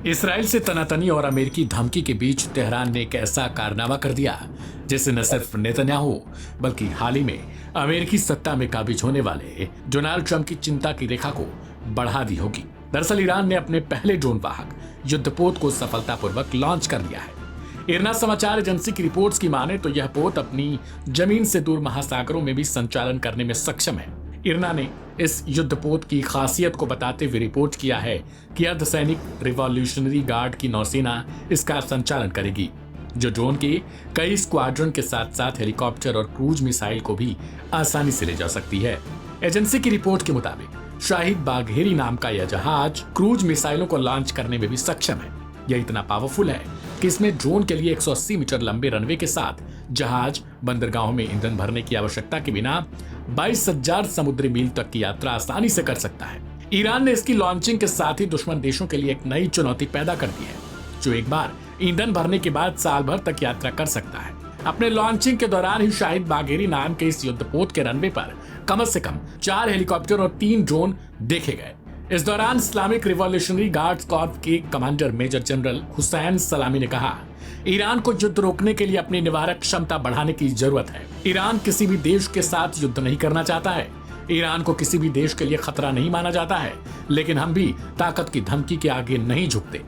Israel से तनातनी और अमेरिकी धमकी के बीच तेहरान ने एक ऐसा कारनामा कर दिया जिससे न सिर्फ नेतन्याहू बल्कि हाल ही में अमेरिकी सत्ता में काबिज होने वाले डोनाल्ड ट्रंप की चिंता की रेखा को बढ़ा दी होगी। दरअसल ईरान ने अपने पहले ड्रोन वाहक युद्धपोत को सफलतापूर्वक लॉन्च कर लिया है। इरना समाचार एजेंसी की रिपोर्ट्स की माने तो यह पोत अपनी जमीन से दूर महासागरों में भी संचालन करने में सक्षम है। इरना ने इस युद्धपोत की खासियत को बताते हुए रिपोर्ट किया है कि अर्धसैनिक रिवॉल्यूशनरी गार्ड की नौसेना इसका संचालन करेगी, जो ड्रोन के कई स्क्वाड्रन के साथ साथ हेलीकॉप्टर और क्रूज मिसाइल को भी आसानी से ले जा सकती है। एजेंसी की रिपोर्ट के मुताबिक शाहिद बाघेरी नाम का यह जहाज क्रूज मिसाइलों को लॉन्च करने में भी सक्षम है। यह इतना पावरफुल है कि इसमें ड्रोन के लिए 180 मीटर लंबे रनवे के साथ जहाज बंदरगाहों में ईंधन भरने की आवश्यकता के बिना 22,000 समुद्री मील तक की यात्रा आसानी से कर सकता है। ईरान ने इसकी लॉन्चिंग के साथ ही दुश्मन देशों के लिए एक नई चुनौती पैदा कर दी है, जो एक बार ईंधन भरने के बाद साल भर तक यात्रा कर सकता है। अपने लॉन्चिंग के दौरान ही शाहिद बाघेरी नाम के इस युद्धपोत के रनवे पर कम से कम 4 हेलीकॉप्टर और 3 ड्रोन देखे गए। इस दौरान इस्लामिक रिवॉल्यूशनरी गार्ड्स कॉर्प के कमांडर मेजर जनरल हुसैन सलामी ने कहा, ईरान को युद्ध रोकने के लिए अपनी निवारक क्षमता बढ़ाने की जरूरत है। ईरान किसी भी देश के साथ युद्ध नहीं करना चाहता है। ईरान को किसी भी देश के लिए खतरा नहीं माना जाता है, लेकिन हम भी ताकत की धमकी के आगे नहीं झुकते।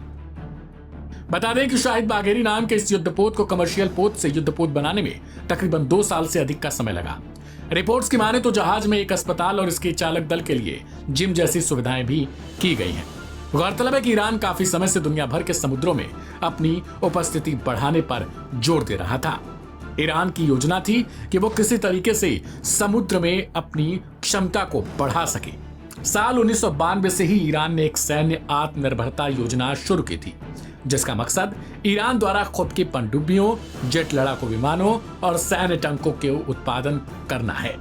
बता दें कि शाहिद बाघेरी नाम के इस युद्धपोत को कमर्शियल पोत से युद्धपोत बनाने में तकरीबन 2 साल से अधिक का समय लगा। रिपोर्ट्स की माने तो जहाज में एक अस्पताल और इसके चालक दल के लिए जिम जैसी सुविधाएं भी की गई हैं। गौरतलब है कि ईरान काफी समय से दुनिया भर के समुद्रों में अपनी उपस्थिति बढ़ाने पर जोर दे रहा था। ईरान की योजना थी कि वो किसी तरीके से समुद्र में अपनी क्षमता को बढ़ा सके। साल 1992 से ही ईरान ने एक सैन्य आत्मनिर्भरता योजना शुरू की थी, जिसका मकसद ईरान द्वारा खुद की पनडुब्बियों, जेट लड़ाकू विमानों और सैन्य टैंकों के उत्पादन करना है,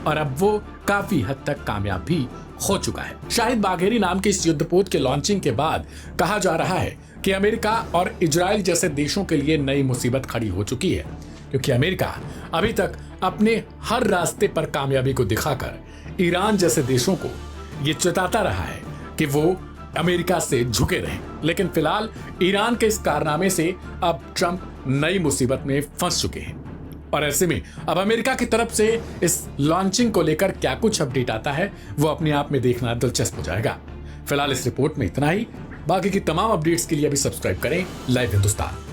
और अब वो काफी हद तक कामयाब भी हो चुका है। शाहिद बाघेरी नाम के इस युद्धपोत के लॉन्चिंग के बाद कहा जा रहा है कि अमेरिका और इजराइल जैसे देशों के लिए नई मुसीबत खड़ी हो चुकी है, क्योंकि अमेरिका अभी तक अपने हर रास्ते पर कामयाबी को दिखाकर ईरान जैसे देशों को ये चेताता रहा है कि वो अमेरिका से झुके रहें। लेकिन फिलहाल ईरान के इस कारनामे से अब ट्रंप नई मुसीबत में फंस चुके हैं, और ऐसे में अब अमेरिका की तरफ से इस लॉन्चिंग को लेकर क्या कुछ अपडेट आता है वो अपने आप में देखना दिलचस्प हो जाएगा। फिलहाल इस रिपोर्ट में इतना ही। बाकी की तमाम अपडेट्स के लिए अभी सब्सक्राइब करें लाइव हिंदुस्तान।